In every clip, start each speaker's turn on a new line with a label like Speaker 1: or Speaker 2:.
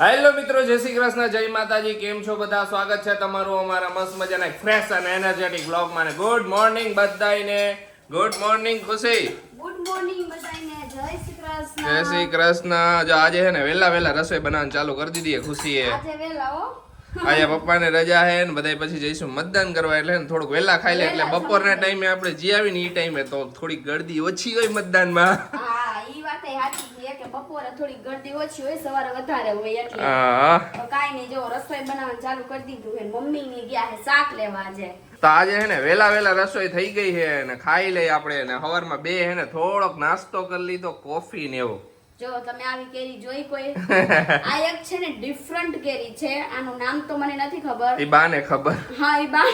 Speaker 1: Hello મિત્રો, જય શ્રી કૃષ્ણ, જય માતાજી. કેમ છો બધા? સ્વાગત છે તમારું અમારા મસ્ત મજાના ફ્રેશ અને એનર્જેટિક બ્લોગમાં. ગુડ મોર્નિંગ બધાને. ગુડ મોર્નિંગ ખુશી.
Speaker 2: ગુડ મોર્નિંગ બધાને. જય શ્રી કૃષ્ણ.
Speaker 1: જય શ્રી કૃષ્ણ. જો આજે છે ને વેલા રસોઈ બનાવવાનું ચાલુ કરી દીધી ખુશીએ.
Speaker 2: આજે વેલા હો.
Speaker 1: આજે પપ્પાને રજા છે ને બધા પછી જઈશું મતદાન કરવા, એટલે થોડુંક વેલા ખાઈ લે એટલે બપોરના ટાઈમે આપણે જી આવીને એ ટાઈમે તો થોડી ગળદી ઓછી હોય મતદાનમાં.
Speaker 2: હા, ઈ વાત સાચી છે કે બપોરે થોડી ગળદી ઓછી હોય, સવારે વધારે હોય એટલે. તો કાઈ નહીં, જો રસોઈ બનાવવાનું ચાલુ કરી દીધું છે. મમ્મી ની ગયા છે શાક લેવા આજે.
Speaker 1: તો આજે હે ને વેલા રસોઈ થઈ ગઈ છે ને ખાઈ લઈ આપણે ને સવારમાં બે હે ને થોડોક નાસ્તો કરી લીધો, કોફી ને એવું.
Speaker 2: જો તમે આવી કેરી જોઈ કોઈ? આ એક છે ને ડિફરન્ટ કેરી છે, આનું નામ તો મને નથી ખબર.
Speaker 1: ઈ બાને ખબર.
Speaker 2: હા, ઈ બા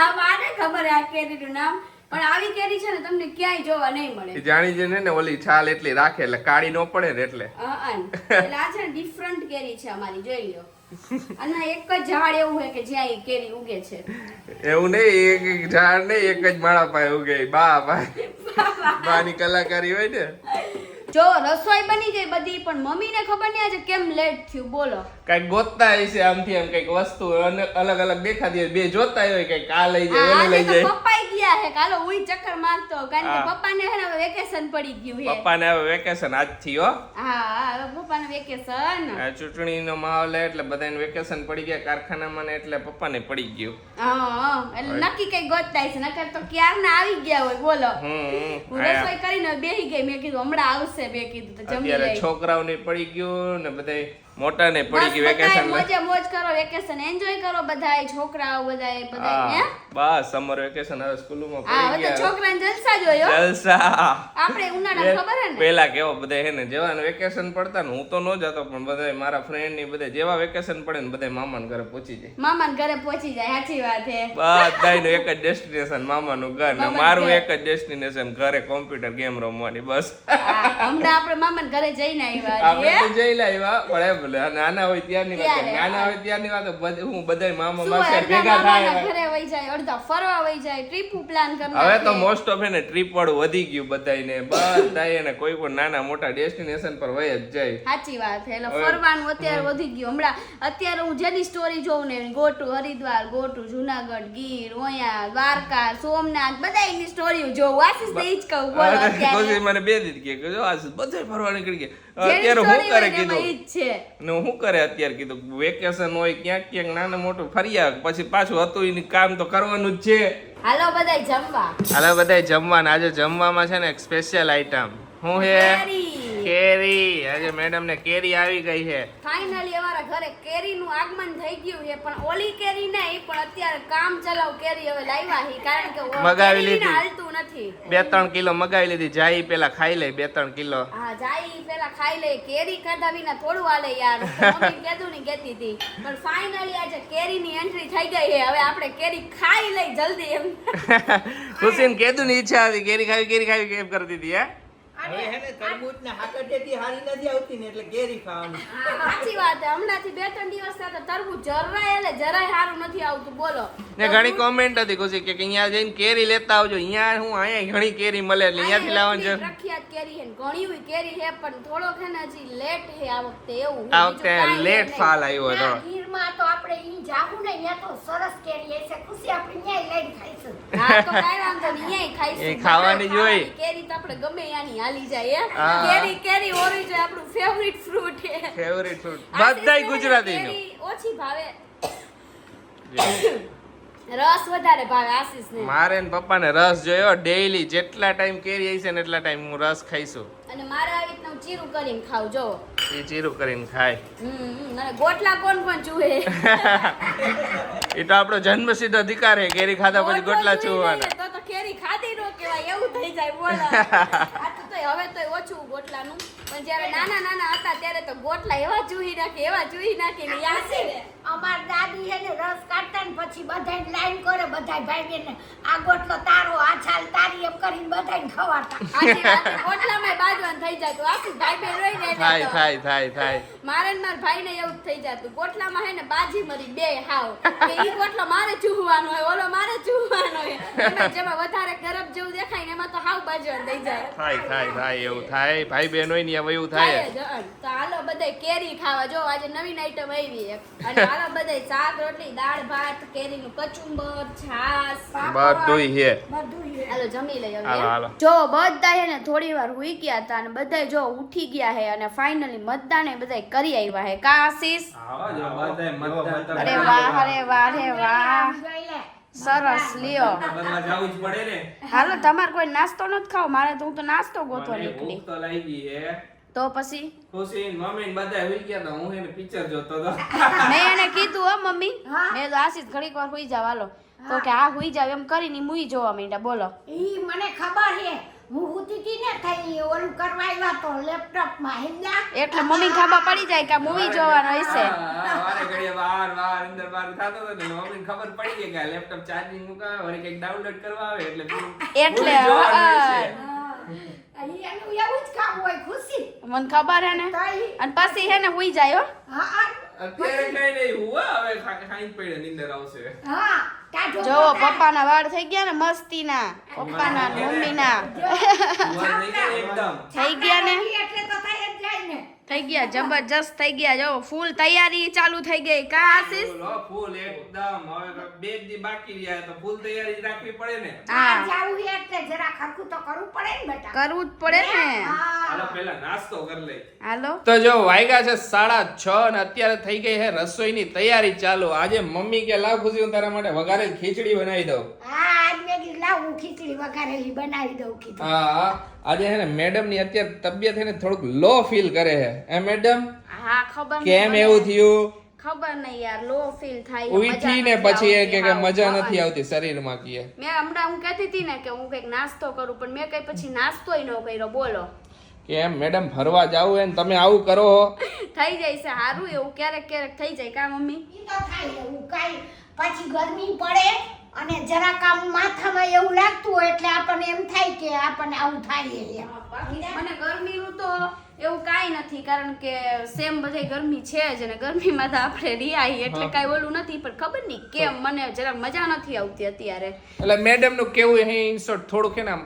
Speaker 2: આ બાને ખબર આ કેરીનું નામ. પણ આવી કેરી છે ને તમને ક્યાંય જોવા નહીં મળે.
Speaker 1: ઈ જાણી જઈને ને ઓલી છાલ એટલી રાખે એટલે કાળી નો પડે ને એટલે.
Speaker 2: એટલે આ છે ને ડિફરન્ટ કેરી છે અમારી, જોઈ લ્યો. અને એક જ ઝાડ એવું હોય કે જ્યાં ઈ કેરી ઉગે છે.
Speaker 1: એવું નહીં, એક ઝાડ નહીં, એક જ માળા પાસે ઉગે. બાની કલાકારી હોય ને.
Speaker 2: જો રસોઈ બની ગઈ બધી, પણ મમ્મીને ખબર નહીં આજે કેમ લેટ થયું. બોલો,
Speaker 1: કઈક ગોતતા હશે આમથી આમ, કઈક વસ્તુ અલગ અલગ દેખાતી હોય, બે જોતા હોય કઈક આ લઈ જાય ઓલું લઈ જાય.
Speaker 2: પપ્પા ગયા હે કાલો ઉઈ ચક્કર મારતો, કારણ કે પપ્પાને હે ને હવે વેકેશન પડી ગયું હે.
Speaker 1: પપ્પાને હવે વેકેશન આજથી હો.
Speaker 2: હા, હવે પપ્પાને વેકેશન.
Speaker 1: આ ચૂંટણીનો માહોલ એટલે બધાને વેકેશન પડી ગયા કારખાનામાં ને, એટલે પપ્પાને પડી ગયું.
Speaker 2: હા, એટલે નક્કી કઈ ગોતતા છે, નકર તો ક્યારના આવી ગયા હોય. બોલો, હું રસોઈ કરીને બેહી ગઈ, મેં કીધું હમણાં આવશે, મેં કીધું તો જમી
Speaker 1: અત્યારે
Speaker 2: લઈ.
Speaker 1: છોકરાઓને પડી ગયું ને બધાય મોટાને પડી ગયું
Speaker 2: બસ
Speaker 1: વેકેશન.
Speaker 2: બધાય મોજ કરો, વેકેશન એન્જોય કરો બધાય, છોકરાઓ બધાય હે.
Speaker 1: બસ સમર વેકેશન હવે સ્કૂલમાં
Speaker 2: હા,
Speaker 1: પડી
Speaker 2: હવે તો
Speaker 1: ગયા.
Speaker 2: છોકરાને જલસા જ હોય હો.
Speaker 1: જલસા.
Speaker 2: આપણે ઉનાળા ખબર હે ને.
Speaker 1: પેલા કેવો બધા હે ને જેવા વેકેશન પડતા ને, હું તો નો જતો પણ બધા મારા ફ્રેન્ડ ની બધા જેવા વેકેશન પડે ને બધા મામાના ઘરે પહોંચી જાય.
Speaker 2: મામાના ઘરે પહોંચી જાય, સાચી વાત હે.
Speaker 1: બધાયનું એક જ ડેસ્ટિનેશન મામાનું ઘર ને મારું એક જ ડેસ્ટિનેશન ઘરે કોમ્પ્યુટર ગેમ રમવાની. બસ
Speaker 2: હમણાં આપણે મામાના ઘરે જઈને આવ્યા
Speaker 1: આપણે
Speaker 2: છીએ.
Speaker 1: તો જઈ લાવ્યા પણ નાના હોય ત્યારની વાત. નાના હોય ત્યારની વાત હું બધા મામા
Speaker 2: શું
Speaker 1: માસી
Speaker 2: અડધા
Speaker 1: ભેગા
Speaker 2: મામાના
Speaker 1: થાય.
Speaker 2: ઘરે વહી જાય, અડધા ફરવા વહી જાય, ટ્રીપ પ્લાન કરી
Speaker 1: હવે તો
Speaker 2: નાખે.
Speaker 1: મોસ્ટ ઓફ એને ટ્રીપ વાળું વધી ગયું બધાયને. બધાય એને કોઈ પણ નાના મોટા ડેસ્ટિનેશન પર વહી જ જાય.
Speaker 2: સાચી વાત છે. એટલે ફરવાનું અત્યારે વધી ગયું. હમણાં અત્યારે હું જેની સ્ટોરી જોઉં ને, go to Haridwar, go to Junagadh, Gir, ઓયા, દ્વારકા, સોમનાથ, બધાયની સ્ટોરીઓ જોઉં. આશીષ ને ઈ જ કહું. બોલો અત્યારે
Speaker 1: પછી મને બે દીધ કે જો આ બધા ફરવા નીકળી ગયા.
Speaker 2: જેની
Speaker 1: અત્યારે હું
Speaker 2: story
Speaker 1: કરે
Speaker 2: હોય ને એમાં ઈ
Speaker 1: કીધું
Speaker 2: જ છે.
Speaker 1: ને હું કરે અત્યારે કીધું વેકેશન હોય ક્યાંક નાનું મોટું ફર્યા પછી પાછું હતું એનું કામ તો કરવાનું જ છે.
Speaker 2: હાલો બધાય જમવા.
Speaker 1: હાલો બધાય જમવાના. આજે જમવામાં છે ને એક સ્પેશિયલ આઈટમ હું હે કેરી. આજે મેડમ ને કેરી આવી ગઈ છે.
Speaker 2: ફાઇનલી અમારા ઘરે કેરીનું આગમન થઈ ગયું છે, પણ ઓલી કેરી નહીં, પણ અત્યારે કામ ચલાવ કેરી હવે લાવ્યા છે, કારણ કે
Speaker 1: મગાવી
Speaker 2: કેરીને
Speaker 1: લીધી.
Speaker 2: હાલતું નથી.
Speaker 1: 2-3 કિલો મગાવી લીધી. જાય પેલા ખાઈ લે 2-3 કિલો.
Speaker 2: હા, જાય પેલા ખાઈ લે. કેરી ખાધા વિના થોડું હાલે યાર. મમ્મી કીધું ની કહેતી હતી, પણ ફાઇનલી આજે કેરીની એન્ટ્રી થઈ ગઈ છે. હવે આપણે કેરી ખાઈ લઈ જલ્દી એમ.
Speaker 1: ખુશીને કીધું ની ઈચ્છા હતી કેરી ખાવી કેમ કરતી હતી.
Speaker 3: હવે હે ને તરબૂચને હાકટેથી હારી નથી આવતી ને એટલે કેરી ખાવાની.
Speaker 2: હા, સાચી વાત છે. હમણાંથી 2-3 દિવસ થતા તરબૂચ જરાય સારું નથી આવતું. બોલો,
Speaker 1: ને ઘણી કોમેન્ટ હતી ખુશી કે અહીંયા જઈને કેરી લેતા આવજો. અહીંયા હું અહીંયા ઘણી કેરી મળે એટલે અહીંયાથી લાવવાનું છે.
Speaker 2: પ્રખ્યાત કેરી છે, ઘણી હોય કેરી છે, પણ થોડોક હે ને હજી લેટ છે આ વખતે. એવું
Speaker 1: આ વખતે લેટ ફાલ આવ્યો હતો.
Speaker 4: ગીરમાં તો આપણે ઈ જાવું ને ત્યાં તો સરસ કેરી હશે. ખુશી આપણે ન્યાય લઈને ખાઈશું.
Speaker 2: હા, તો કાંઈ વાંધો નહીં, ન્યાય ખાઈશું.
Speaker 1: એ ખાવાની જ હોય.
Speaker 2: કેરી તો આપણે ગમે ત્યાંની હાલી જાય હે.
Speaker 1: હા.
Speaker 2: કેરી હોવી જોઈએ, આપણું ફેવરિટ ફ્રૂટ છે.
Speaker 1: ફેવરિટ ફૂડ બધાય ગુજરાતીનું.
Speaker 2: કેરી ઓછી ભાવે, રસ વધારે ભાવે આશીષને.
Speaker 1: મારે ને પપ્પાને રસ જોયો ડેઈલી. જેટલા ટાઈમ કેરી હશે ને એટલા ટાઈમ હું રસ ખાઈશું.
Speaker 2: અને મારે આવી રીતના હું ચીરું કરીને ખાવ. જો
Speaker 1: એ ચીરું કરીને ખાય.
Speaker 2: અને ગોટલા કોણ ચૂહે?
Speaker 1: એ તો આપણો જન્મસિદ્ધ અધિકાર છે. કેરી ખાધા પછી ગોટલા ચૂવવાના.
Speaker 2: તો કેરી ખાધી નો કહેવાય, એવું થઈ જાય. બોલો, આ તો હવે તો ઓછું ગોટલાનું, પણ જ્યારે નાના હતા ત્યારે તો ગોટલા એવા ચૂહી નાખે ને યાદ છે ને.
Speaker 4: અમાર દાદી હે ને રસ કાઢતા ને પછી બધાય લાઈન કરે, બધાય ભાઈ બેન આ ગોટલો તારો, આ છાલ તારી એમ કરીને બધાને ખવાડતા.
Speaker 2: આખી રાત ગોટલામાં બાજવાનું થઈ જતું. આખું ભાઈ બેન રહી ને એટલે તો.
Speaker 1: થાય.
Speaker 2: મારે ને મારા ભાઈને એવું જ થઈ જતું. ગોટલામાં હે ને બાજી મરી બે હાવ કે ઈ ગોટલો મારે ચૂહવાનો હોય, ઓલો મારે ચૂહવાનો હોય. એમાં જેમાં વધારે ગરમ જેવું દેખાય ને એમાં તો હાવ બાજવાનું થઈ જાય.
Speaker 1: થાય એવું થાય. ભાઈ બહેન હોય ને વયું થાય
Speaker 2: ખાય જ અન. તો હાલો બધાય કેરી ખાવા. જો આજે નવીન આઈટમ આવી એક. અને હાલો બધાય શાક રોટલી દાળ ભાત કેરીનું કચુંબર છાસ
Speaker 1: બધુંય છે
Speaker 4: બધું છે.
Speaker 2: હાલો જમી લઈએ હવે.
Speaker 1: હાલો હાલો
Speaker 2: જો બધા હે ને થોડી વાર હુઈ ગયા હતા અને બધાય જો ઉઠી ગયા હે અને ફાઇનલી મતદાન એ બધાય કરી આવ્યા હે કા આશીષ? અરે વાહ અરે વાહ અરે વાહ
Speaker 4: જોઈ લે.
Speaker 2: સરસ લ્યો. હાલો તમારે કોઈ નાસ્તો નથી ખાવ? મારે તો હું તો નાસ્તો ગોતો નીકળી. તો પછી મેં એને કીધું હો મમ્મી, મેં તો આશીષ ઘડીક વાર હુઈ જાવ હાલો. તો કે હા હુઈ જાવ એમ કરીને મુઈ જોવા માંડ્યા. બોલો.
Speaker 4: ઈ મને ખબર છે. હું હુતી હતી ને થઈ ઓલું કરવા આવ્યા તો લેપટોપમાં હિંદા.
Speaker 2: એટલે મમ્મી ખબર પડી જાય કે મૂવી જોવાનો હશે. એટલે
Speaker 4: ઈ એનું એવું જ કામ હોય ખુશી.
Speaker 2: મને ખબર હે ને.
Speaker 4: તઈ
Speaker 2: અને પછી હે ને હુઈ જાય હો.
Speaker 4: હા હા કાઢો.
Speaker 2: જો પપ્પાના વાળ થઈ ગયા ને મસ્તીના. પપ્પાના ને મમ્મીના થઈ ગયા ને.
Speaker 4: એટલે તો થઈ જ જાય ને.
Speaker 2: થઈ ગયા જબરજસ્ત થઈ ગયા. જો ફૂલ તૈયારી ચાલુ થઈ ગઈ કા આશીષ?
Speaker 1: ફૂલ એકદમ હવે 2 દી બાકી રહ્યા તો ફૂલ તૈયારી રાખવી પડે ને.
Speaker 2: હા
Speaker 4: જાવું છે એટલે જરા ખરખું તો કરવું પડે ને બેટા.
Speaker 2: કરવું જ પડે ને.
Speaker 1: હાલો પહેલા નાસ્તો કરી લઈ.
Speaker 2: હાલો
Speaker 1: તો જો વાગ્યા છે 6:30 અને અત્યારે થઈ ગઈ છે રસોઈની તૈયારી ચાલુ. આજે મમ્મી કે લાવ ખુશી હું તારા માટે વઘારેલ ખીચડી બનાવી દઉં.
Speaker 4: હા આજ મેં કીધું લાવ હું ખીચડી વઘારેલી બનાવી દઉં કીધું.
Speaker 1: હા આજે હે ને મેડમ ની અત્યારે તબિયત હે ને થોડુંક લો ફીલ કરે છે. એ મેડમ
Speaker 2: હા ખબર
Speaker 1: કેમ
Speaker 2: નહીં
Speaker 1: એવું થયું?
Speaker 2: ખબર નહીં યાર લો ફીલ થાય.
Speaker 1: ઉઠી ને પછી એ કે મજા નથી આવતી શરીરમાં કીએ.
Speaker 2: મેં હમણાં હું કહેતી હતી ને કે હું કઈક નાસ્તો કરું પણ મેં કઈ પછી નાસ્તોય ન કર્યો. બોલો.
Speaker 1: કેમ મેડમ ફરવા જાવું હે ને તમે આવું કરો?
Speaker 2: થઈ જાય છે હારું એવું ક્યારેક ક્યારેક થઈ જાય કા મમ્મી?
Speaker 4: ઈ તો થાય એવું કાઈ પછી ગરમી પડે અને જરાક આમ માથામાં એવું લાગતું હોય એટલે આપણને એમ થાય કે આપણને આવું થાય એમ.
Speaker 2: મને ગરમીનું તો એવું કાઈ નથી કારણ કે સેમ બધે ગરમી છે જ અને ગરમીમાં તો આપણે રિયાઈ એટલે કાઈ ઓલું નથી પણ ખબર નહીં કેમ મને જરા મજા નથી આવતી અત્યારે.
Speaker 1: એટલે મેડમ નું કેવું હે ઇન શોર્ટ થોડુંક હે ને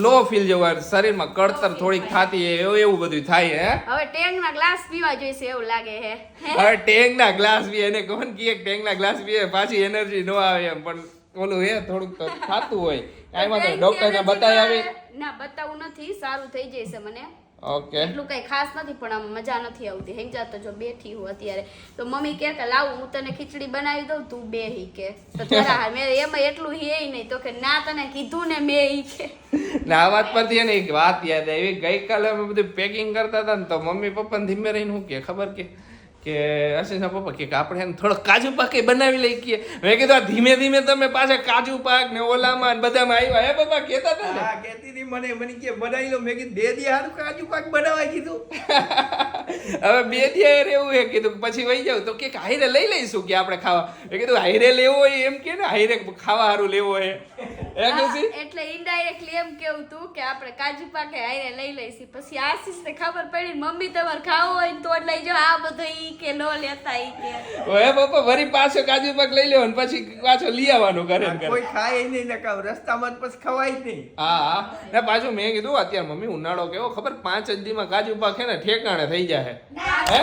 Speaker 1: લો ફીલ જેવું શરીરમાં કળતર થોડીક થતી હે એવું બધું થાય હે.
Speaker 2: હવે ટેંગના ગ્લાસ પીવા જોઈશે એવું લાગે હે.
Speaker 1: હવે ટેંગ ના ગ્લાસ પીએ એને કોણ કીએ ટેંગ ના ગ્લાસ પીએ પાછી એનર્જી ન આવે એમ પણ ઓલું હે થોડુંક તો થાતું હોય. કાંઈ વાંધો ડોક્ટર ને બતાવી આવી?
Speaker 2: ના બતાવું નથી સારું થઈ જશે મને.
Speaker 1: ઓકે
Speaker 2: એટલું કઈ ખાસ નથી પણ આમ મજા નથી આવતી. હેંજા તો જો બેઠી હું અત્યારે તો મમ્મી કે લાવ હું તને ખીચડી બનાવી દઉં તું બેહી કે તો તારા મેં એમાં એટલું હે નહીં તો કે ના તને કીધું ને મેં ઈ કે
Speaker 1: ના આ વાત પરથી એને એક વાત યાદ આવી. ગઈકાલે અમે બધું પેકિંગ કરતા હતા ને તો મમ્મી પપ્પા ને ધીમે રહીને શું કે ખબર કે આશીષના પપ્પા કે આપણે એને થોડોક કાજુ પાક બનાવી લઈ કે. મેં કીધું આ ધીમે ધીમે તમે પાછા કાજુ પાક ને ઓલામાં ને બધામાં આવ્યા. હે પપ્પા કહેતા હતા ને?
Speaker 3: હા કહેતી હતી મને કે બનાવી લો. મેં કીધું 2 દી હારું કાજુ પાક બનાવાય કીધું.
Speaker 1: હવે 2 દી હારે એવું હે કીધું પછી વહી જાવ તો કે હાઈરે લઈ લઈશું કે આપણે ખાવા. મેં કીધું હાઈરે લેવો હોય એમ કે ને હાઈરે ખાવા હારું લેવો હે
Speaker 2: એટલે ઇનડાયરેક્ટલી એમ કેવું તું કે આપણે કાજુ પાકે હારે લઈ લઈશું. પછી આશીષને ખબર પડી મમ્મી તમારે ખાવો હોય ને તો લઈ જાઓ આ બધું ઈ કે નો લેતા ઈ કે
Speaker 1: ઓય પપ્પા વરી પાછો કાજુ પાક લઈ લેવો ને પછી પાછો લઈ આવવાનું ઘરે ને ઘરે.
Speaker 3: કોઈ ખાય નહીં ને કાવ રસ્તામાં પછી ખવાય જ નહીં.
Speaker 1: હા ને પાછું મેં કીધું અત્યારે મમ્મી ઉનાળો કેવો ખબર 5 જ દીમાં કાજુ પાક હે ને ઠેકાણે થઈ જાય. હે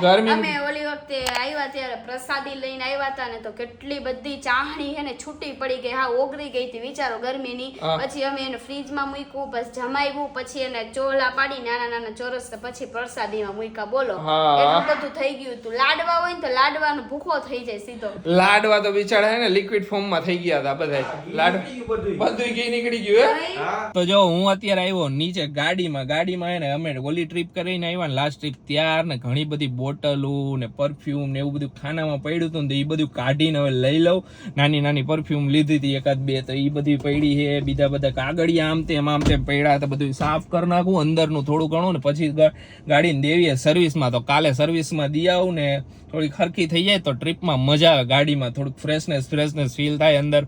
Speaker 2: ગરમીમાં અમે ઓલી વખતે આવ્યા ત્યારે પ્રસાદી લઈને આવ્યા હતા ને તો કેટલી બધી ચાહણી હે ને છૂટી પડી ગઈ. હા ઓગળી ગઈ હતી વિચારો ગરમીની. પછી અમે એને ફ્રીજમાં મૂક્યું પછી જમાવ્યું પછી એને ચોલા પાડી નાના નાના ચોરસ પછી પ્રસાદીમાં મૂક્યા. બોલો એટલું બધું થઈ ગયું હતું. લાડવા હોય ને તો લાડવાનો ભૂખો થઈ જાય સીધો.
Speaker 1: લાડવા તો બિચારા હે ને લિક્વિડ ફોર્મ માં થઈ ગયા હતા બધા. લાડવા બધું ઘી નીકળી ગયું હે. તો જો હું અત્યારે આવ્યો નીચે ગાડીમાં હે ને અમે ઓલી ટ્રીપ કરીને આવ્યા ને લાસ્ટ ટ્રીપ ત્યાર ને ઘણી બધી બોટલો ને પરફ્યુમ ને એવું બધું ખાનામાં પડ્યું હતું ને એ બધું કાઢીને હવે લઈ લઉં. નાની પરફ્યુમ લીધી હતી 1-2 તો એ બધી પડી છે. બીજા બધા કાગળિયા આમ તેમ પડ્યા હતા બધું સાફ કરી નાખું અંદરનું થોડું ઘણું ને પછી ગાડીને દેવીએ સર્વિસમાં. તો કાલે સર્વિસમાં દી આવું ને થોડી ખરખી થઈ જાય તો ટ્રીપમાં મજા આવે. ગાડીમાં થોડુંક ફ્રેશનેસ ફીલ થાય અંદર.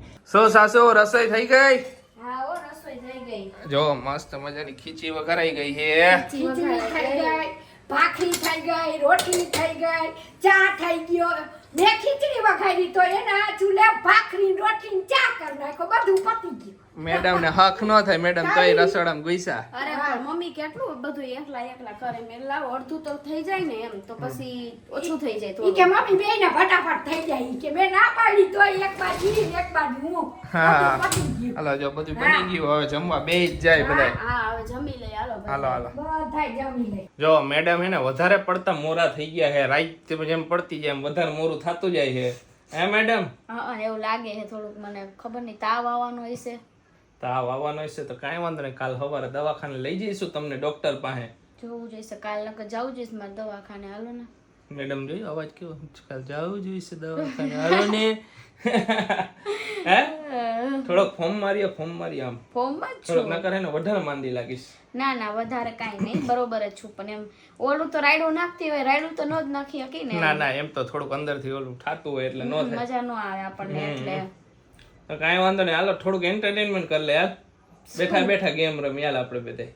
Speaker 1: સાસુ રસોઈ થઈ ગઈ?
Speaker 2: હા ઓ રસોઈ થઈ ગઈ.
Speaker 1: જો મસ્ત મજાની ખીચડી વઘારાઈ ગઈ છે.
Speaker 4: ખીચડી થઈ ગઈ, ભાખરી થઈ ગઈ, રોટલી થઈ ગઈ, ચા થઈ ગયો. મેં ખીચડી વઘારી તો એના ચૂલે ભાખરી રોટલી ચા કરી નાખો બધું પતી ગયું.
Speaker 1: મેડમ ને હક ન થાય મેડમ તોય રસોડામાં ઘુસ્યા.
Speaker 2: અરે પણ મમ્મી કેટલું બધું એકલા કરે મેં લાવો અડધું તો થઈ જાય ને એમ તો પછી ઓછું થઈ જાય
Speaker 4: ઈ કે મમ્મી બેયને ફટાફટ થઈ જાય ઈ કે મેં ના પાડી તોય એક બાજુ ઈ ને એક બાજુ હું
Speaker 1: હા.
Speaker 4: બધું પતી ગયું.
Speaker 1: હાલો જો બધું બની ગયું હવે જમવા બે જ જાય બધા.
Speaker 2: હા હવે જમી લઈ હાલો બધા.
Speaker 1: હાલો
Speaker 4: બધાય જમી લે.
Speaker 1: જો મેડમ હે ને વધારે પડતા મોરા થઈ ગયા છે રાઈત જેમ પડતી જાય એમ વધારે મોરું થતું જાય છે હે મેડમ?
Speaker 2: હા એવું લાગે છે થોડુંક મને ખબર નહીં તાવ આવવાનો હશે.
Speaker 1: તાવ આવવાનો હશે તો કાંઈ વાંધો નહીં કાલ સવારે દવાખાને લઈ જઈશું તમને ડોક્ટર પાસે.
Speaker 2: જોવું જોઈશે કાલ નકર જાવું જોઈશે મારે દવાખાને હાલો ને.
Speaker 1: મેડમ જોઈ અવાજ કેવો કાલ જવું જોઈશે દવાખાને હાલો ને. હે થોડોક ફોર્મ મારી આમ
Speaker 2: ફોર્મમાં જ
Speaker 1: થોડોક
Speaker 2: છું.
Speaker 1: નકર હે ને વધારે માંદી લાગીશ.
Speaker 2: ના ના વધારે કાંઈ નહીં બરોબર જ છું પણ એમ ઓલું તો રાયડું નાખતી હોય રાયડું તો ન જ નાખી શકી ને.
Speaker 1: ના ના એમ તો થોડુંક અંદરથી ઓલું થાતું હોય એટલે નો થાય.
Speaker 2: મજા ન આવે આપણને એટલે
Speaker 1: તો કાંઈ વાંધો નહીં હાલો થોડુંક એન્ટરટેનમેન્ટ કરી લે યાર. બેઠા બેઠા ગેમ રમી હાલ આપણે બધા.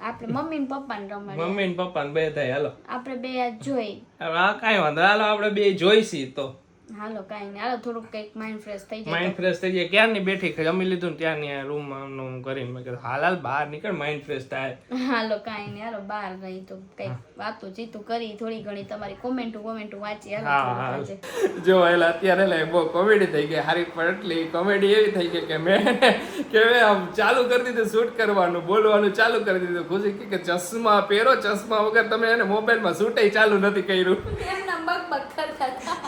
Speaker 2: આપણે મમ્મી ને પપ્પા ને રમાડીએ.
Speaker 1: મમ્મી ને પપ્પા ને બે થાય હાલો.
Speaker 2: આપણે બે આજ જોઈ
Speaker 1: હવે આ કાંઈ વાંધો હાલો આપણે બે જોઈશી તો
Speaker 2: હાલો કાંઈ નહીં હાલો થોડુંક કંઈક માઇન્ડ ફ્રેશ થઈ જાય
Speaker 1: માઇન્ડ ફ્રેશ થઈ જાય. ક્યારની બેઠી જમી લીધું ને ત્યારની રૂમમાં કરીને મેં કીધું હાલ બહાર નીકળ માઇન્ડ ફ્રેશ થાય.
Speaker 2: હાલો કાંઈ નહીં હાલો બહાર ગઈ તો કંઈક વાતો જીતું કરી થોડી ઘણી તમારી કોમેન્ટો વાંચી હાલો
Speaker 1: હા
Speaker 2: થોડુંક
Speaker 1: હા
Speaker 2: આજે.
Speaker 1: જો એટલે અત્યારે એટલે બહુ કોમેડી થઈ ગઈ હારી પણ એટલી કોમેડી એવી થઈ ગઈ કે મેં આમ ચાલુ કરી દીધું શૂટ કરવાનું બોલવાનું ચાલુ કરી દીધું. ખુશી કે ચશ્મા પહેરો ચશ્મા વગર તમે એને મોબાઈલમાં શૂટે ચાલુ નથી કર્યું.
Speaker 2: એમના બકબક કરતા હતા.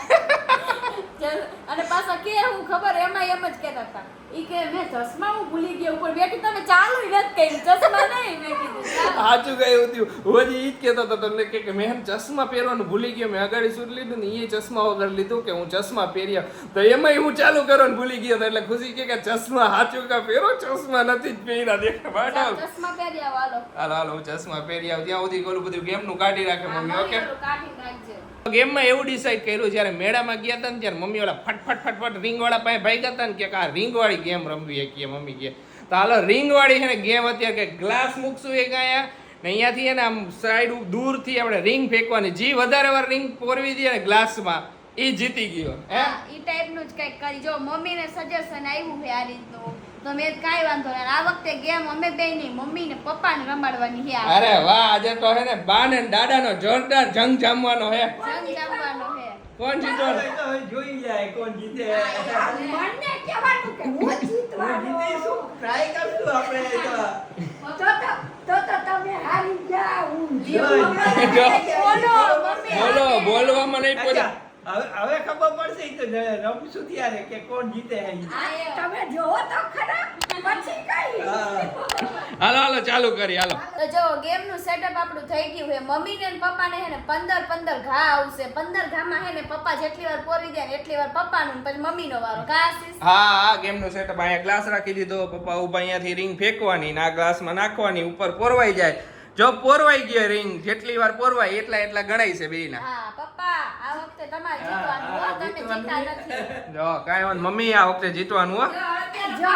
Speaker 2: અને પાછા કે હું ખબર એમાં એમ જ કહેતા હતા ઈ કે મેં ચશ્મા હું ભૂલી ગયો ઉપર બેઠી તમે ચાલુ ય નથી કર્યું ચશ્મા નહીં મેં કીધું
Speaker 1: સાચું ગયું હતું હું હજી ઈ જ કહેતો હતો તમને કે મેં એમ ચશ્મા પહેરવાનું ભૂલી ગયો મેં આગળ શૂટ લીધું ને એ ચશ્મા વગર લીધું કે હું ચશ્મા પહેર્યા તો એમાંય હું ચાલુ કરવાનું ભૂલી ગયો હતો એટલે ખુશી કે ચશ્મા સાચું કા પહેરો ચશ્મા નથી જ પહેર્યા દેખ મેડમ.
Speaker 2: ચશ્મા પહેરી આવો હાલો
Speaker 1: હાલો હું ચશ્મા પહેરી આવું ત્યાં સુધી ઓલું બધું ગેમનું કાઢી રાખે મમ્મી ઓકે.
Speaker 2: કાઢી નાખજો.
Speaker 1: ગેમમાં એવું ડિસાઈડ કર્યું જ્યારે મેળામાં ગયા હતા ને ત્યારે મમ્મી વાળા ફટ રિંગ વાળા પાસે ભાગ્યા હતા ને કે આ રિંગ વાળી ગેમ રમવી કે મમ્મી કે તો હાલો રિંગ વાળી છે ને ગેમ અત્યારે કે ગ્લાસ મૂકશું એક અહીંયા ને અહીંયાથી એને આમ સાઈડ દૂરથી આપણે રિંગ ફેંકવાની જે વધારે વાર રિંગ પોરવી દે ને ગ્લાસમાં એ જીતી ગયો હે.
Speaker 2: ઈ ટાઈપનું જ કંઈક કરી જો મમ્મીને સજેશન આવ્યું છે આ રીતનું તો મેં કાંઈ વાંધો નહીં આ વખતે ગેમ અમે બે નહીં મમ્મી ને પપ્પાને રમાડવાની છે આ
Speaker 1: અરે વાહ આજે તો હે ને બા ને દાદાનો જોરદાર જંગ જામવાનો હે.
Speaker 2: જંગ જમવાનો છે.
Speaker 1: કોણ જીતવાનો?
Speaker 3: હવે તો જોઈ જાય કોણ જીતે
Speaker 4: મને કહેવાનું કે હું જીતવાનો.
Speaker 3: જીતીશું ટ્રાય કરશું આપણે
Speaker 4: તો તમે હારી જાઓ.
Speaker 1: જો, બોલવામાં નહીં પડે.
Speaker 3: હવે ખબર પડશે ઈ તો રમશું ત્યારે કે કોણ જીતે હે ઈ.
Speaker 4: તમે જોવો તો ખરા પછી કઈ
Speaker 3: હા.
Speaker 1: હાલો ચાલુ કરી હાલો.
Speaker 2: તો જો ગેમનું સેટઅપ આપણું થઈ ગયું છે મમ્મી ને પપ્પાને હે ને 15 ઘા આવશે 15 ઘામાં હે ને પપ્પા જેટલી વાર પોરી દે ને એટલી વાર પપ્પાનું પછી મમ્મીનો વારો ઘા આશીષ
Speaker 1: હા ગેમનું સેટઅપ અહીંયા ગ્લાસ રાખી દીધો પપ્પા ઉભા અહીંયાથી રિંગ ફેંકવાની ને આ ગ્લાસમાં નાખવાની ઉપર પોરવાઈ જાય જો પોરવાઈ ગયો રિંગ જેટલી વાર પોરવાય એટલા ગણાય છે બેયના.
Speaker 2: હા પપ્પા આ વખતે તમારે જીતવાનું હો તમે જીતા નથી
Speaker 1: જો કાંઈ વાંધો મમ્મી આ વખતે જીતવાનું હો.
Speaker 4: જો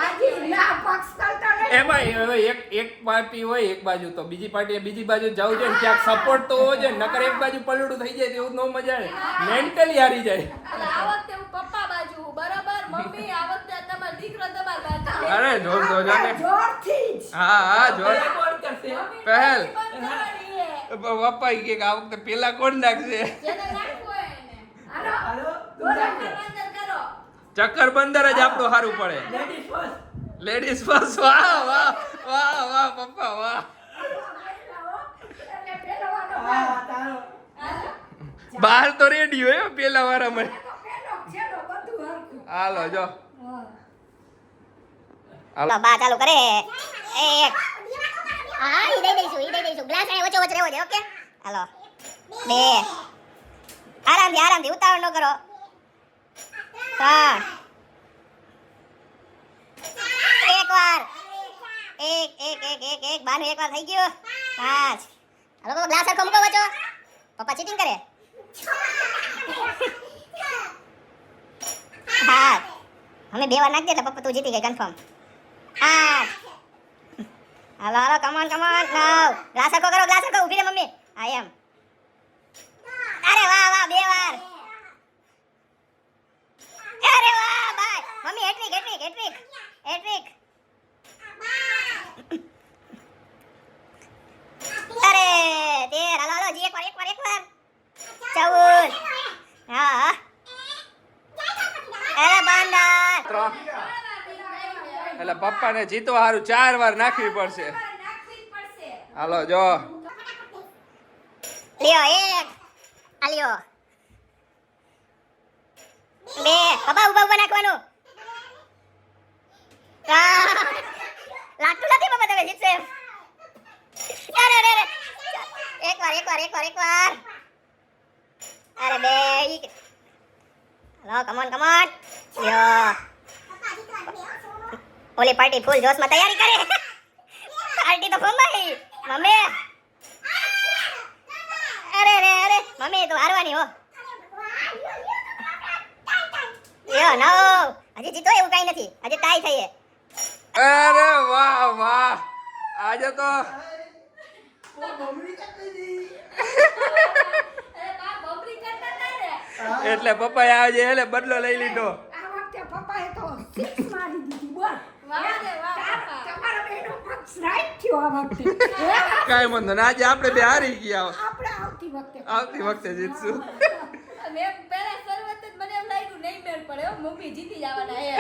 Speaker 4: આજે ના પક્ષ કરતો ને
Speaker 1: એમાં હવે એક પાર્ટી હોય એક બાજુ તો બીજી પાર્ટી બીજી બાજુ જવું જોઈએ ને ક્યાંક સપોર્ટ તો હોવો જોઈએ નકર એક બાજુ પલડું થઈ જાય તેવું નો મજા આવે મેન્ટલી હારી જાય.
Speaker 2: એટલે આ વખતે હું પપ્પા બાજુ હું બરાબર મમ્મી આ વખતે તમારો દીકરો તમાર બાજુ
Speaker 1: અરે જોર દો જાને.
Speaker 4: જોરથી જ
Speaker 1: હા જોર
Speaker 3: કોણ કરશે
Speaker 1: પહેલ
Speaker 2: બંધ કરવાની હે.
Speaker 1: પપ્પા ઈ કે આ વખતે પેલા કોણ નાખશે
Speaker 2: જેને નાખવું હોય એને
Speaker 4: હાલો
Speaker 3: હાલો
Speaker 2: બંધ કરો
Speaker 1: ચક્કર બંદર જ આપણું સારું પડે.
Speaker 3: લેડીઝ ફર્સ્ટ
Speaker 1: લેડીઝ ફર્સ્ટ વાહ પપ્પા વાહ.
Speaker 4: એટલે પેલવાનો
Speaker 3: હા તારો
Speaker 1: બહાર તો રેડી હોય હો પેલા વાળામાં.
Speaker 4: તો પેલો છેડો બધું હરખું
Speaker 1: હાલો જો
Speaker 5: બા ચાલુ કરે એક હા ઈ દઈ દઈશું ગ્લાસ ને વચ્ચે વચ્ચે રહેવો દે ઓકે હાલો બે આરામથી ઉતાવળ ન કરો ત્રણ એક વાર એક બાનું એક વાર થઈ ગયું પાંચ હાલો ગ્લાસ સરખો મૂકો વચ્ચે પપ્પા ચીટિંગ કરે હા અમે બે વાર નાખી દે એટલે પપ્પા તું જીતી ગઈ કન્ફર્મ આઠ હાલો કમોન નવ ગ્લાસ સરખો કરો ઊભી રે મમ્મી આઈ એમ અરે વાહ બે વાર અરે વાહ બાય મમ્મી હેટ્રિક
Speaker 1: એટલે પપ્પાને જીતવા હારું 4 વાર નાખવી પડશે.
Speaker 2: નાખવી જ પડશે.
Speaker 1: હાલો જો
Speaker 5: લ્યો એક આ લ્યો બે પપ્પા ઉભા નાખવાનું લાગતું નથી પપ્પા તમે જીતશે અરે એક વાર અરે બે લો કમ ઓન લ્યો ઓલી પાર્ટી ફૂલ જોશમાં તૈયારી કરે પાર્ટી તો ફમાઈ મમ્મી અરે મમ્મી તો હારવાની હો યો નો હજી જીતો એવું કઈ નથી હજી ટાઈ થઈ
Speaker 1: અરે વાહ વાહ આજે તો
Speaker 2: અરે બા બબરી કરતા હતા ને.
Speaker 1: એટલે પપ્પાએ આજે એટલે બદલો લઈ લીધો.
Speaker 4: આ વખતે પપ્પાએ તો 6 મારી દીધી બોલ
Speaker 2: વાહ રે વાહ બાપા.
Speaker 4: તમારો બેનો પક્ષ રાઈટ થયો આ વખતે
Speaker 1: કાઈ વાંધો નહીં આજે આપણે બે હારી ગયા.
Speaker 4: આપણે
Speaker 1: આવતી વખતે જીતશું.
Speaker 2: મેં પહેલા શરૂઆત જ મને એમ લાગ્યું નહીં મેળ પડે હો, મમ્મી જીતી જવાના હે.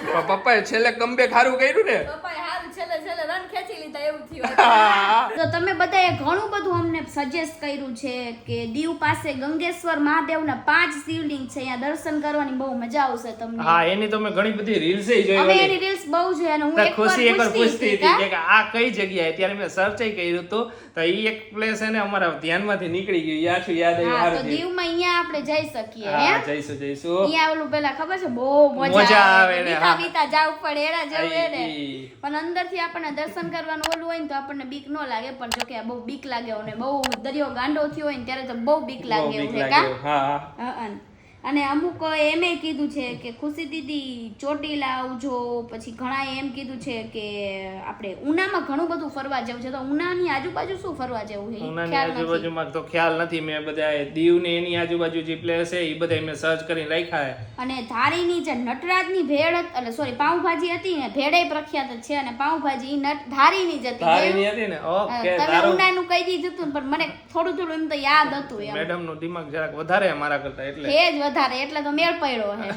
Speaker 1: પણ પપ્પાએ છેલ્લે કમબેક હારું કર્યું ને.
Speaker 2: પપ્પાએ હારું છેલ્લે રન ખેંચી લીધા એવું થયું.
Speaker 1: હા.
Speaker 2: તો તમે બધાએ ઘણું બધું અમને સજેસ્ટ કર્યું છે કે દીવ પાસે ગંગેશ્વર મહાદેવના 5 શિવલિંગ છે, અહીંયા દર્શન કરવાની બહુ મજા આવશે તમને.
Speaker 1: હા એની તો મેં ઘણી બધી રીલ્સ જોઈ.
Speaker 2: અમે એની રીલ્સ બહુ જોઈ અને હું એકવાર
Speaker 1: ખુશી એકવાર પૂછતી હતી
Speaker 2: હતી
Speaker 1: કે આ કઈ જગ્યાએ, ત્યારે મેં સર્ચ કર્યું હતું તો ઈ એક પ્લેસ છે ને અમારા ધ્યાનમાંથી નીકળી ગયું. યાદ આવ્યું
Speaker 2: હા, તો
Speaker 1: હારું.
Speaker 2: દીવમાં અહીંયા આપણે જઈ શકીએ
Speaker 1: હા
Speaker 2: હે.
Speaker 1: જઈશું
Speaker 2: અહીંયા ઓલું પેલા ખબર છે બહુ
Speaker 1: મજા
Speaker 2: મજા
Speaker 1: આવે
Speaker 2: આવે
Speaker 1: ને,
Speaker 2: બીતા
Speaker 1: હા.
Speaker 2: બીતા જાવું પડે એના જેવું હે ને.
Speaker 1: ઈ.
Speaker 2: પણ અંદરથી આપણને દર્શન કરવાનું ઓલું હોય ને તો આપણને બીક ન લાગે, પણ જો કે બહુ બીક લાગે અને બહુ દરિયો ગાંડો થયો હોય ને ત્યારે તો બહુ બીક
Speaker 1: બહુ
Speaker 2: લાગે
Speaker 1: બીક
Speaker 2: એવું છે
Speaker 1: લાગે.
Speaker 2: કા.
Speaker 1: હા
Speaker 2: હં. અને અમુક એમે કીધું છે કે ખુશી દીદી ચોટીલા આવજો, પછી ઘણાએ એમ કીધું છે કે આપણે ઉનામાં ઘણું બધું ફરવા જેવું છે, તો ઉનાની આજુબાજુ શું ફરવા જેવું છે ઈ
Speaker 1: ઉનાની
Speaker 2: ખ્યાલ નથી.
Speaker 1: આજુબાજુમાં તો ખ્યાલ નથી. મેં બધા દીવ ને એની આજુબાજુ જે પ્લેસ છે એ બધા મેં સર્ચ કરીને રાખ્યા છે.
Speaker 2: અને ધારીની જે નટરાજની ભેળ એટલે સોરી પાઉંભાજી હતી ને, ભેળે પ્રખ્યાત જ છે અને પાઉંભાજી ઈ ધારીની જ હતી.
Speaker 1: ધારીની હતી ને. ઓકે
Speaker 2: તમે
Speaker 1: તારું
Speaker 2: ઉનાનું કહી દીધું હતું ને, પણ મને થોડું એમ તો યાદ હતું એમ.
Speaker 1: મેડમ નું દિમાગ જરાક વધારે મારા કરતા એટલે
Speaker 2: એ જ વધારે એટલે તો મેળ પડ્યો હે.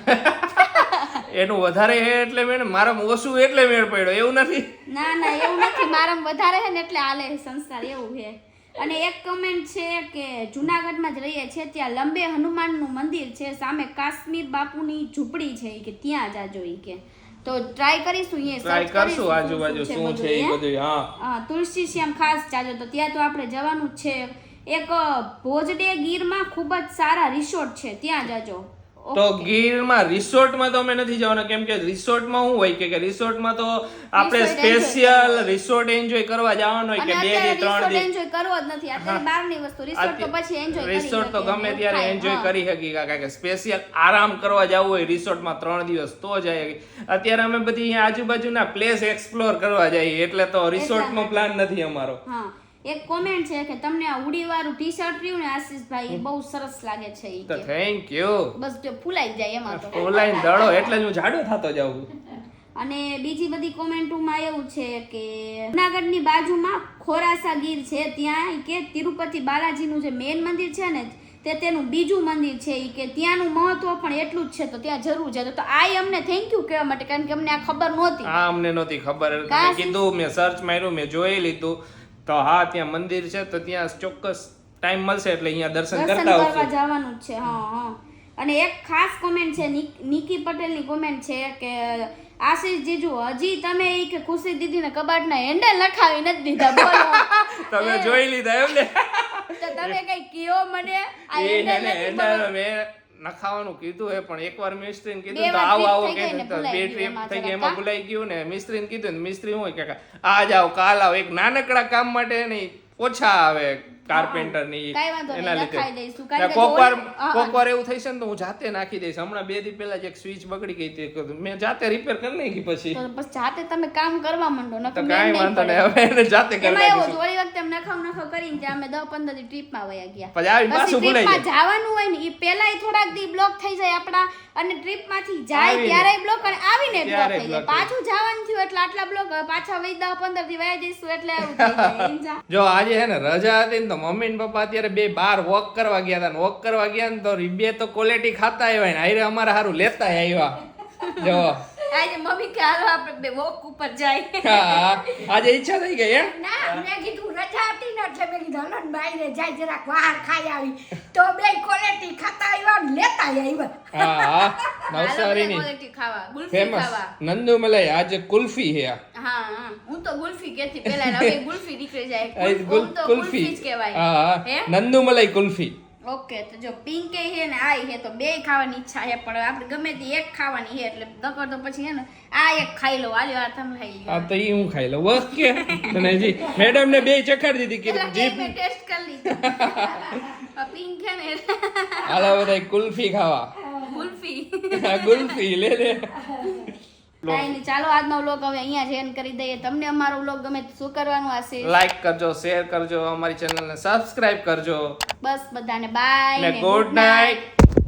Speaker 1: એનું વધારે છે એટલે મેં મારામાં ઓછું એટલે મેળ પડ્યો એવું નથી.
Speaker 2: ના એવું નથી, મારામાં વધારે છે ને એટલે હાલે સંસાર એવું છે. અને એક કમેન્ટ છે કે જુનાગઢમાં જ રહીએ છે ત્યાં લંબે હનુમાનનું મંદિર છે, સામે કાશ્મીર બાપુની ઝૂંપડી છે ઈ કે ત્યાં જાજો ઈ કે. તો ટ્રાય કરીશું અહીંયા
Speaker 1: ટ્રાય
Speaker 2: સર્ચ
Speaker 1: કરશું આજુબાજુ શું છે એ બધું. હા
Speaker 2: હા, તુલસી શ્યામ ખાસ જાજો, તો ત્યાં તો આપણે જવાનું જ છે. એક ભોજડે ગીરમાં ખૂબ જ સારા રિસોર્ટ છે, ત્યાં જાજો.
Speaker 1: તો ગીરમાં રિસોર્ટમાં તો અમે નથી જવાના, કેમ કે રિસોર્ટમાં શું હોય કે રિસોર્ટમાં તો આપણે
Speaker 2: Resort
Speaker 1: સ્પેશિયલ રિસોર્ટ એન્જોય કરવા જવાનું હોય
Speaker 2: અને
Speaker 1: કે 2
Speaker 2: અત્યારે
Speaker 1: થી 3
Speaker 2: resort
Speaker 1: દિવસ.
Speaker 2: enjoy કરવો જ નથી, અત્યારે બહારની વસ્તુ. રિસોર્ટ તો પછી એન્જોય કરી
Speaker 1: રિસોર્ટ તો
Speaker 2: શકીએ,
Speaker 1: ગમે
Speaker 2: એવું
Speaker 1: ત્યારે
Speaker 2: થાય.
Speaker 1: એન્જોય
Speaker 2: હા.
Speaker 1: કરી શકી, કારણ કે સ્પેશિયલ આરામ કરવા જવું હોય રિસોર્ટમાં 3 દિવસ તો જાય. અત્યારે અમે બધી અહીંયા આજુબાજુના પ્લેસ એક્સપ્લોર કરવા જઈએ એટલે તો રિસોર્ટનો પ્લાન નથી અમારો.
Speaker 2: હા, એક કોમેન્ટ છે કે તમને આ ઉડીવાળું ટી-શર્ટ રહ્યું ને આશીષભાઈ એ બહુ સરસ લાગે છે ઈ
Speaker 1: તો
Speaker 2: કે.
Speaker 1: Thank you.
Speaker 2: બસ જો ફૂલાઈ જાય એમાં તો.
Speaker 1: ઓનલાઈન દડો એટલે જ હું જાડો થતો જાઉં.
Speaker 2: અને બીજી બધી કોમેન્ટોમાં એવું છે કે જુનાગઢની બાજુમાં ખોરાસા ગીર છે, ત્યાં ઈ કે તિરુપતિ બાલાજીનું જે મેઇન મંદિર છે ને તે તેનું બીજું મંદિર છે ઈ કે ત્યાંનું મહત્વ પણ એટલું જ છે, તો ત્યાં જરૂર છે. તો આ અમને થેન્ક યુ કહેવા માટે, કારણ કે અમને આ ખબર નહોતી.
Speaker 1: હા અમને નહોતી ખબર. તમે
Speaker 2: કાશી-
Speaker 1: કીધું, મેં સર્ચ માર્યું, મેં જોઈ લીધું તો હા ત્યાં મંદિર છે, તો ત્યાં ચોક્કસ ટાઈમ મળશે એટલે અહીંયા દર્શન
Speaker 2: દર્શન
Speaker 1: કરતા
Speaker 2: કરવા
Speaker 1: આવશું.
Speaker 2: જવાનું જ છે. હા. અને એક ખાસ કોમેન્ટ છે નિકી પટેલની કોમેન્ટ છે કે આશીષ જીજુ હજી તમે ઈ કે ખુશી દીદીને કબાટના હેન્ડલ નખાવી નથી દીધા, બોલો.
Speaker 1: તમે જોઈ લીધા એમ ને?
Speaker 2: તો તમે કઈ કયો મને આ
Speaker 1: એ
Speaker 2: હેન્ડલ
Speaker 1: ને
Speaker 2: નથી
Speaker 1: એના
Speaker 2: ખબર.
Speaker 1: મેં નખાવાનું કીધું હે, પણ એકવાર મિસ્ત્રીને
Speaker 2: બે
Speaker 1: કીધું તો
Speaker 2: વાર
Speaker 1: આવો આવો
Speaker 2: trip થઈ ગઈ ને
Speaker 1: કીધું તો
Speaker 2: ભૂલાઈ
Speaker 1: બે
Speaker 2: ગયું
Speaker 1: ટ્રીપ
Speaker 2: એમાં
Speaker 1: થઈ ગઈ,
Speaker 2: જરાક,
Speaker 1: એમાં
Speaker 2: હા?
Speaker 1: ભૂલાઈ ગયું ને મિસ્ત્રીને કીધું ને મિસ્ત્રી શું હોય કે આ જાવ કાલ આવો, એક નાનકડા કામ માટે નહીં ઓછા આવે કાર્પેન્ટર ની
Speaker 2: કાંઈ વાંધો નહીં,
Speaker 1: એના લીધે
Speaker 2: નખાઈ દઈશું. કારણ કે
Speaker 1: કોકવાર
Speaker 2: જો- હા.
Speaker 1: કોકવાર એવું થઈ છે ને તો હું જાતે નાખી દઈશ. હમણાં 2 દી પહેલા જ એક સ્વિચ બગડી ગઈ હતી, મેં જાતે રિપેર કરી નાખી. પછી
Speaker 2: તો બસ જાતે તમે કામ કરવા માંડો,
Speaker 1: તો
Speaker 2: નકર મેળ
Speaker 1: કાંઈ
Speaker 2: નહીં
Speaker 1: વાંધો
Speaker 2: પડે.
Speaker 1: નહીં, હવે એને જાતે કરી
Speaker 2: એમાં એવું
Speaker 1: નાખીશું.
Speaker 2: જ, ઓલી વખતે અમે નખાવ કરીને ત્યાં અમે 10-15 દી ટ્રીપમાં વયા ગયા.
Speaker 1: પછી આવી પાછું
Speaker 2: પછી
Speaker 1: ભૂલાઈ
Speaker 2: ટ્રીપમાં જવાનું હોય ને એ પહેલાય થોડાક દી બ્લોક થઈ જાય આપણા, અને ટ્રીપમાંથી જાય
Speaker 1: આવીને.
Speaker 2: ત્યારે બ્લોક અને આવીને બ્લોક
Speaker 1: ત્યારે
Speaker 2: થઈ જાય.
Speaker 1: block
Speaker 2: પાછું જવાનું થયું એટલે આટલા બ્લોક, પાછા વઈ 10-15 દી વયા જઈશું એટલે આવું થઈ જાય. ઈંજા.
Speaker 1: જો આજે હે ને રજા હતી ને તો મમ્મી ને પપ્પા અત્યારે બે બાર વોક કરવા ગયા હતા ને વોક કરવા ગયા ને તો બે તો ક્વોલિટી ખાતા આવ્યા ને હારે અમારા હારું લેતા આવ્યા. જો
Speaker 2: આજે મમ્મી કે હાલો આપણે બે વોક ઉપર જાય.
Speaker 1: હા આજે ઈચ્છા થઈ ગઈ હે
Speaker 4: ના મેં કીધું રજા હતી ને એટલે મેં કીધું હલો ને બાઈને જાય જરાક બહાર ખાઈ આવી તો બે ક્વોલિટી ખાતા આવ્યા ને લેતા આવ્યા.
Speaker 1: હા
Speaker 2: હાલો
Speaker 1: નવસારીની
Speaker 2: quality ખાવા, ગુલ્ફી
Speaker 1: ફેમસ
Speaker 2: ખાવા.
Speaker 1: નંદુ મલાઈ આજે કુલ્ફી હે આ.
Speaker 2: હા હા હું તો ગુલ્ફી કહેતી પહેલા ને હવે ગુલ્ફી નીકળી જાય.
Speaker 1: આ
Speaker 2: ઓમ તો ગુલ્ફી જ કહેવાય.
Speaker 1: હા
Speaker 2: હે?
Speaker 1: નંદુ મલાઈ કુલ્ફી.
Speaker 2: ઓકે તો જો પિંક હે ને આ હે તો બે ખાવાની ઈચ્છા હે પણ આપણે ગમે તે એક ખાવાની હે એટલે નકર તો પછી હે ને આ એક ખાઈ લો આલ્યો આ તમે ખાઈ લો.
Speaker 1: આ તો ઈ હું ખાઈ લઉં બસ કે તને જી મેડમ ને બે ચખાડી દીધી
Speaker 2: પેલા
Speaker 1: કે
Speaker 2: બે
Speaker 1: જીભ
Speaker 2: મેં ટેસ્ટ કરી લીધું. આ પિંક હે ને
Speaker 1: હાલો બધા કુલ્ફી ખાવા.
Speaker 2: ગુલ્ફી.
Speaker 1: ગુલ્ફી લે લે.
Speaker 2: કાંઈ નહીં ચાલો આજનો વ્લોગ હવે અહીંયા જ એન્ડ કરી દઈએ. તમને અમારો વ્લોગ ગમે તો શું કરવાનું હશે?
Speaker 1: લાઈક કરજો, શેર કરજો, અમારી ચેનલને સબસ્ક્રાઇબ કરજો
Speaker 2: બસ બધાને બાય
Speaker 1: ને ગુડ નાઇટ.